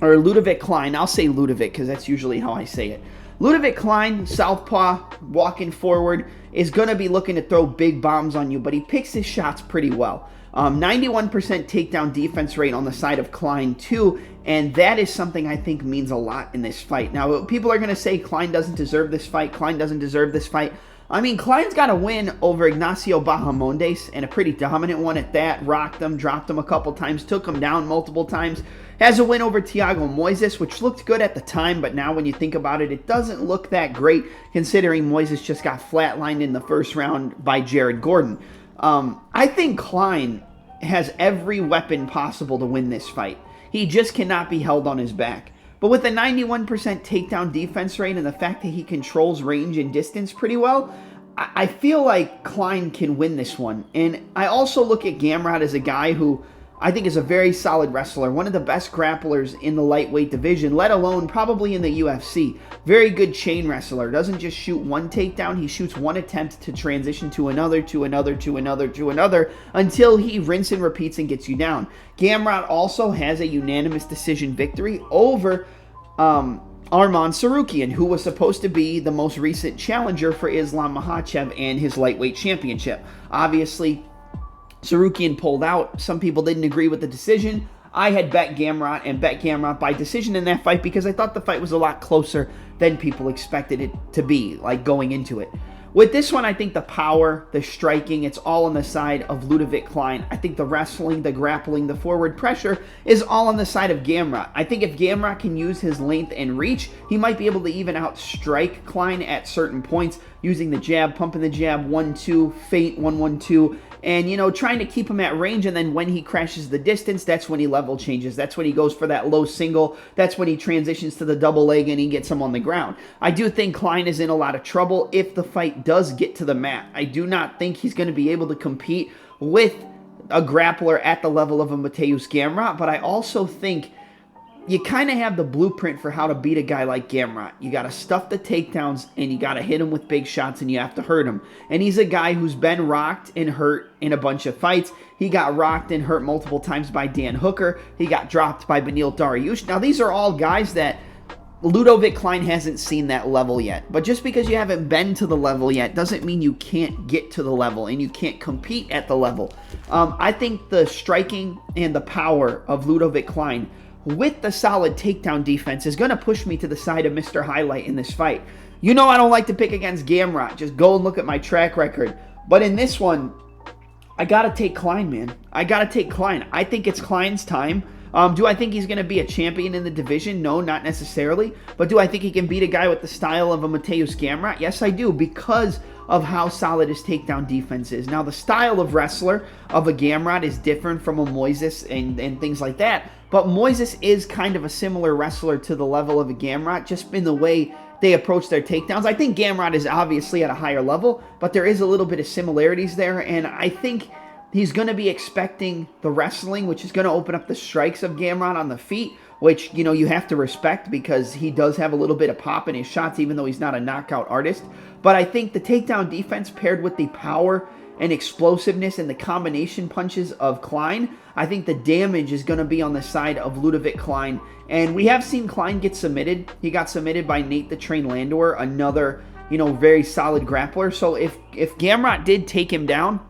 I'll say Ludovic because that's usually how I say it. Ludovic Klein, southpaw, walking forward, is going to be looking to throw big bombs on you, but he picks his shots pretty well. 91% takedown defense rate on the side of Klein too, and that is something I think means a lot in this fight. Now, people are going to say Klein doesn't deserve this fight. I mean, Klein's got a win over Ignacio Bahamondes, and a pretty dominant one at that. Rocked him, dropped him a couple times, took him down multiple times. Has a win over Thiago Moises, which looked good at the time, but now when you think about it, it doesn't look that great considering Moises just got flatlined in the first round by Jared Gordon. I think Klein has every weapon possible to win this fight. He just cannot be held on his back. But with a 91% takedown defense rate and the fact that he controls range and distance pretty well, I feel like Klein can win this one. And I also look at Gamrot as a guy who I think is a very solid wrestler, one of the best grapplers in the lightweight division, let alone probably in the UFC. Very good chain wrestler. Doesn't just shoot one takedown, he shoots one attempt to transition to another, to another, to another, to another, until he rinse and repeats and gets you down. Gamrot also has a unanimous decision victory over Arman Tsarukyan, who was supposed to be the most recent challenger for Islam Makhachev and his lightweight championship. Obviously, Tsarukyan pulled out. Some people didn't agree with the decision. I had bet Gamrot and bet Gamrot by decision in that fight because I thought the fight was a lot closer than people expected it to be, like going into it. With this one, I think the power, the striking, it's all on the side of Ludovic Klein. I think the wrestling, the grappling, the forward pressure is all on the side of Gamrot. I think if Gamrot can use his length and reach, he might be able to even outstrike Klein at certain points using the jab, pumping the jab, 1-2, feint, 1-1-2, and, you know, trying to keep him at range, and then when he crashes the distance, that's when he level changes. That's when he goes for that low single. That's when he transitions to the double leg and he gets him on the ground. I do think Klein is in a lot of trouble if the fight does get to the mat. I do not think he's going to be able to compete with a grappler at the level of a Mateusz Gamrot, but I also think you kind of have the blueprint for how to beat a guy like Gamrot. You got to stuff the takedowns, and you got to hit him with big shots, and you have to hurt him. And he's a guy who's been rocked and hurt in a bunch of fights. He got rocked and hurt multiple times by Dan Hooker. He got dropped by Beneil Dariush. Now, these are all guys that Ludovic Klein hasn't seen that level yet. But just because you haven't been to the level yet doesn't mean you can't get to the level and you can't compete at the level. I think the striking and the power of Ludovic Klein with the solid takedown defense is going to push me to the side of Mr. Highlight in this fight. You know I don't like to pick against Gamrot. Just go and look at my track record. But in this one, I got to take Klein, man. I got to take Klein. I think it's Klein's time. Do I think he's going to be a champion in the division? No, not necessarily. But do I think he can beat a guy with the style of a Mateusz Gamrot? Yes, I do, because of how solid his takedown defense is. Now, the style of wrestler of a Gamrot is different from a Moises and things like that. But Moises is kind of a similar wrestler to the level of a Gamrot, just in the way they approach their takedowns. I think Gamrot is obviously at a higher level, but there is a little bit of similarities there, and I think he's going to be expecting the wrestling, which is going to open up the strikes of Gamrot on the feet, which, you know, you have to respect because he does have a little bit of pop in his shots, even though he's not a knockout artist. But I think the takedown defense paired with the power and explosiveness and the combination punches of Klein, I think the damage is going to be on the side of Ludovic Klein. And we have seen Klein get submitted. He got submitted by Nate the Train Landor, another, you know, very solid grappler. So if Gamrot did take him down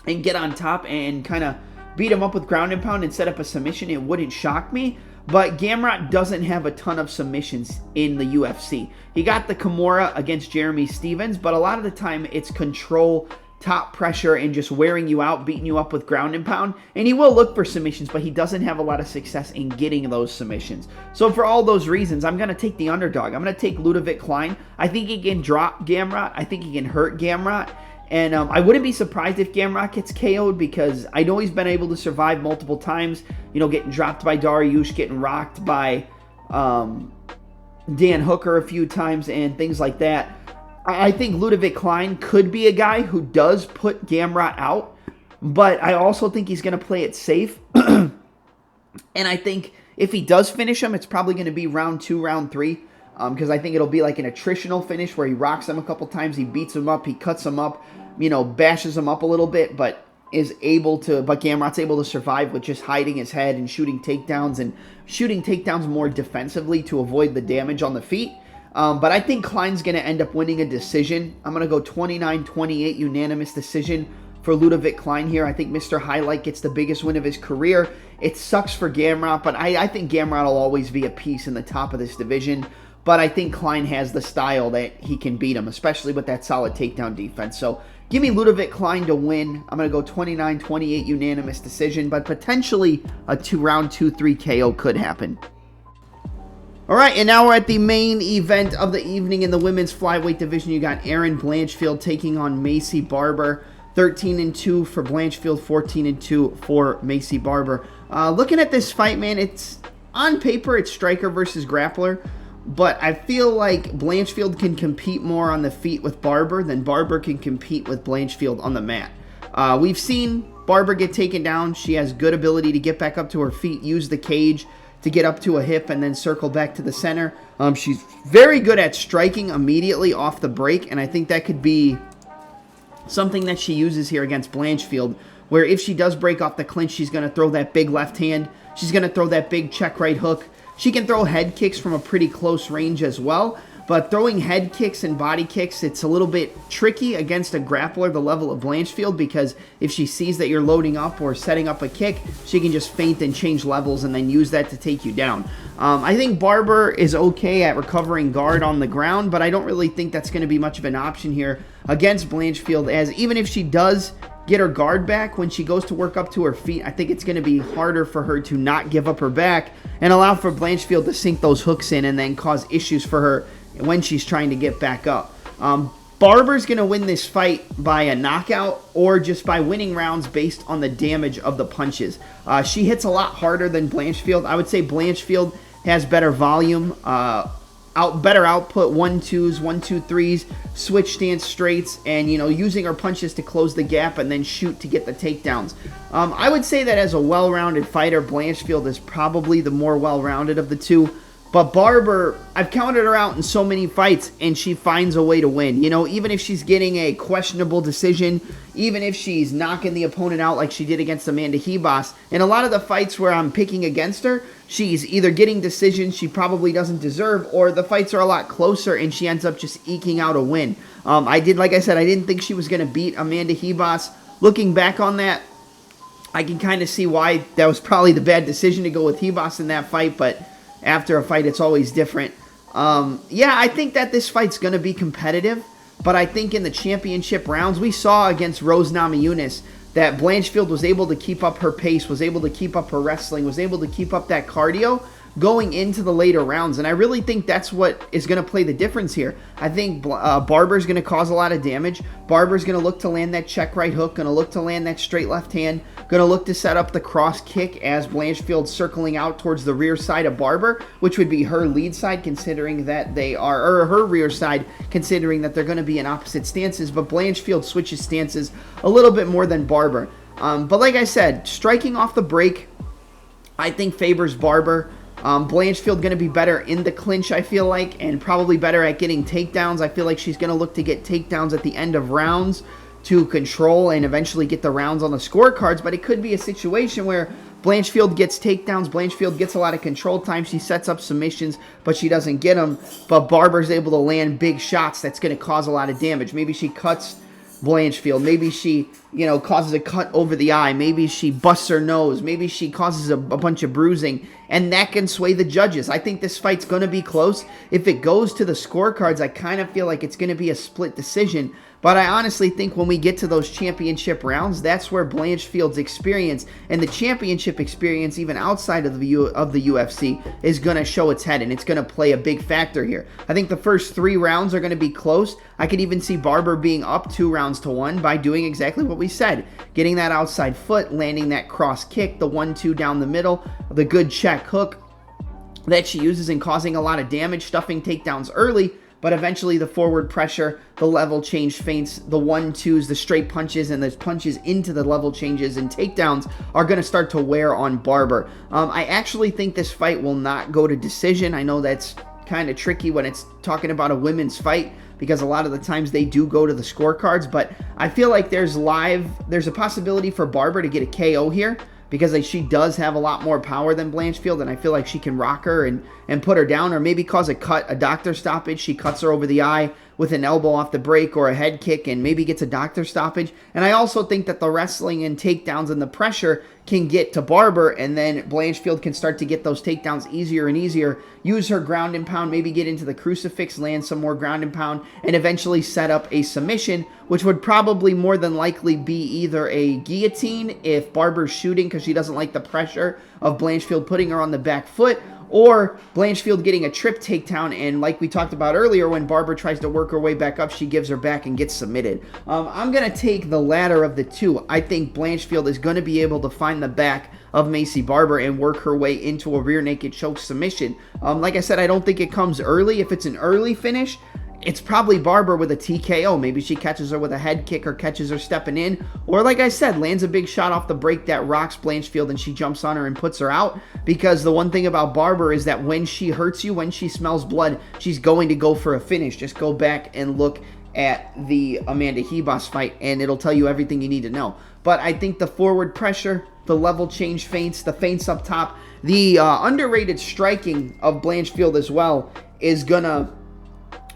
and get on top and kind of beat him up with ground and pound and set up a submission, it wouldn't shock me. But Gamrot doesn't have a ton of submissions in the UFC. He got the Kimura against Jeremy Stevens, but a lot of the time it's control, top pressure, and just wearing you out, beating you up with ground and pound. And he will look for submissions, but he doesn't have a lot of success in getting those submissions. So for all those reasons, I'm going to take the underdog. I'm going to take Ludovic Klein. I think he can drop Gamrot. I think he can hurt Gamrot. And I wouldn't be surprised if Gamrot gets KO'd because I know he's been able to survive multiple times, you know, getting dropped by Dariush, getting rocked by Dan Hooker a few times and things like that. I think Ludovic Klein could be a guy who does put Gamrot out, but I also think he's going to play it safe. And I think if he does finish him, it's probably going to be round 2, round 3, because I think it'll be like an attritional finish where he rocks him a couple times, he beats him up, he cuts him up, you know, bashes him up a little bit, but Gamrot's able to survive with just hiding his head and shooting takedowns more defensively to avoid the damage on the feet. But I think Klein's going to end up winning a decision. I'm going to go 29-28 unanimous decision for Ludovic Klein here. I think Mr. Highlight gets the biggest win of his career. It sucks for Gamrot, but I think Gamrot will always be a piece in the top of this division. But I think Klein has the style that he can beat him, especially with that solid takedown defense. So Give me Ludovic Klein to win. I'm going to go 29-28 unanimous decision, but potentially a round 2-3 KO could happen. All right, and now we're at the main event of the evening in the women's flyweight division. You got Erin Blanchfield taking on Maycee Barber. 13-2 for Blanchfield, 14-2 for Maycee Barber. Looking at this fight, man, it's on paper, it's striker versus grappler, but I feel like Blanchfield can compete more on the feet with Barber than Barber can compete with Blanchfield on the mat. We've seen Barber get taken down. She has good ability to get back up to her feet, use the cage to get up to a hip, and then circle back to the center. She's very good at striking immediately off the break, and I think that could be something that she uses here against Blanchfield, where if she does break off the clinch, she's going to throw that big left hand. She's going to throw that big check right hook. She can throw head kicks from a pretty close range as well, but throwing head kicks and body kicks, it's a little bit tricky against a grappler the level of Blanchfield, because if she sees that you're loading up or setting up a kick, she can just feint and change levels and then use that to take you down. I think Barber is okay at recovering guard on the ground, but I don't really think that's going to be much of an option here against Blanchfield, as even if she does get her guard back, when she goes to work up to her feet, I think it's going to be harder for her to not give up her back and allow for Blanchfield to sink those hooks in and then cause issues for her when she's trying to get back up. Barber's going to win this fight by a knockout or just by winning rounds based on the damage of the punches. She hits a lot harder than Blanchfield. I would say Blanchfield has better volume, better output, 1-2s, 1-2-3s, switch stance straights, and using her punches to close the gap and then shoot to get the takedowns. I would say that as a well-rounded fighter, Blanchfield is probably the more well-rounded of the two. But Barber, I've counted her out in so many fights, and she finds a way to win. Even if she's getting a questionable decision, even if she's knocking the opponent out like she did against Amanda Ribas, in a lot of the fights where I'm picking against her, she's either getting decisions she probably doesn't deserve, or the fights are a lot closer and she ends up just eking out a win. Like I said, I didn't think she was going to beat Amanda Ribas. Looking back on that, I can kind of see why that was probably the bad decision to go with Ribas in that fight, but after a fight, it's always different. Yeah, I think that this fight's going to be competitive, but I think in the championship rounds, we saw against Rose Namajunas that Blanchfield was able to keep up her pace, was able to keep up her wrestling, was able to keep up that cardio going into the later rounds, and I really think that's what is going to play the difference here. I think Barber's going to cause a lot of damage. Barber's going to look to land that check right hook, going to look to land that straight left hand, going to look to set up the cross kick as Blanchfield's circling out towards the rear side of Barber, which would be her lead side considering that they are, or her rear side considering that they're going to be in opposite stances, but Blanchfield switches stances a little bit more than Barber. But like I said, striking off the break, I think favors Barber. Blanchfield going to be better in the clinch, I feel like, and probably better at getting takedowns. I feel like she's going to look to get takedowns at the end of rounds to control and eventually get the rounds on the scorecards, but it could be a situation where Blanchfield gets takedowns, Blanchfield gets a lot of control time, she sets up submissions, but she doesn't get them, but Barber's able to land big shots that's going to cause a lot of damage. Maybe she cuts Blanchfield, maybe she, causes a cut over the eye, maybe she busts her nose, maybe she causes a bunch of bruising, and that can sway the judges. I think this fight's going to be close. If it goes to the scorecards, I kind of feel like it's going to be a split decision, but I honestly think when we get to those championship rounds, that's where Blanchfield's experience and the championship experience, even outside of the UFC, is going to show its head, and it's going to play a big factor here. I think the first 3 rounds are going to be close. I could even see Barber being up 2-1 by doing exactly what we said. Getting that outside foot, landing that cross kick, the 1-2 down the middle, the good check hook that she uses and causing a lot of damage, stuffing takedowns early, but eventually the forward pressure, the level change feints, the 1-2s, the straight punches, and the punches into the level changes and takedowns are going to start to wear on Barber. I actually think this fight will not go to decision. I know that's kind of tricky when it's talking about a women's fight, because a lot of the times they do go to the scorecards, but I feel like there's a possibility for Barber to get a KO here, because she does have a lot more power than Blanchfield, and I feel like she can rock her and put her down, or maybe cause a doctor stoppage. She cuts her over the eye with an elbow off the break or a head kick and maybe gets a doctor stoppage. And I also think that the wrestling and takedowns and the pressure can get to Barber, and then Blanchfield can start to get those takedowns easier and easier, use her ground and pound, maybe get into the crucifix, land some more ground and pound, and eventually set up a submission, which would probably more than likely be either a guillotine if Barber's shooting because she doesn't like the pressure of Blanchfield putting her on the back foot, or Blanchfield getting a trip takedown, and like we talked about earlier, when Barber tries to work her way back up, she gives her back and gets submitted. I'm going to take the latter of the two. I think Blanchfield is going to be able to find the back of Maycee Barber and work her way into a rear naked choke submission. Like I said, I don't think it comes early. If it's an early finish, it's probably Barber with a TKO. Maybe she catches her with a head kick or catches her stepping in. Or like I said, lands a big shot off the break that rocks Blanchfield and she jumps on her and puts her out. Because the one thing about Barber is that when she hurts you, when she smells blood, she's going to go for a finish. Just go back and look at the Amanda Hebos fight and it'll tell you everything you need to know. But I think the forward pressure, the level change feints, the feints up top, the underrated striking of Blanchfield as well is gonna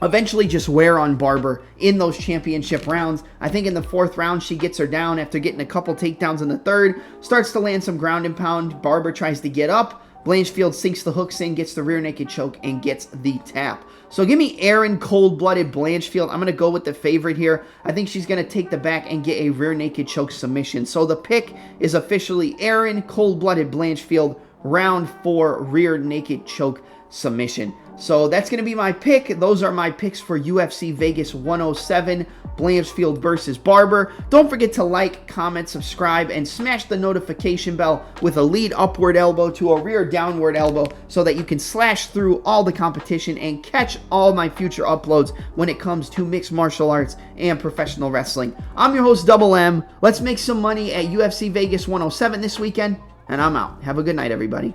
eventually just wear on Barber in those championship rounds. I think in the 4th round, she gets her down after getting a couple takedowns in the 3rd, starts to land some ground and pound. Barber tries to get up. Blanchfield sinks the hooks in, gets the rear naked choke, and gets the tap. So give me Aaron Cold-Blooded Blanchfield. I'm going to go with the favorite here. I think she's going to take the back and get a rear naked choke submission. So the pick is officially Aaron Cold-Blooded Blanchfield, round 4 rear naked choke submission. So that's going to be my pick. Those are my picks for UFC Vegas 107, Blanchfield versus Barber. Don't forget to like, comment, subscribe, and smash the notification bell with a lead upward elbow to a rear downward elbow so that you can slash through all the competition and catch all my future uploads when it comes to mixed martial arts and professional wrestling. I'm your host, Double M. Let's make some money at UFC Vegas 107 this weekend, and I'm out. Have a good night, everybody.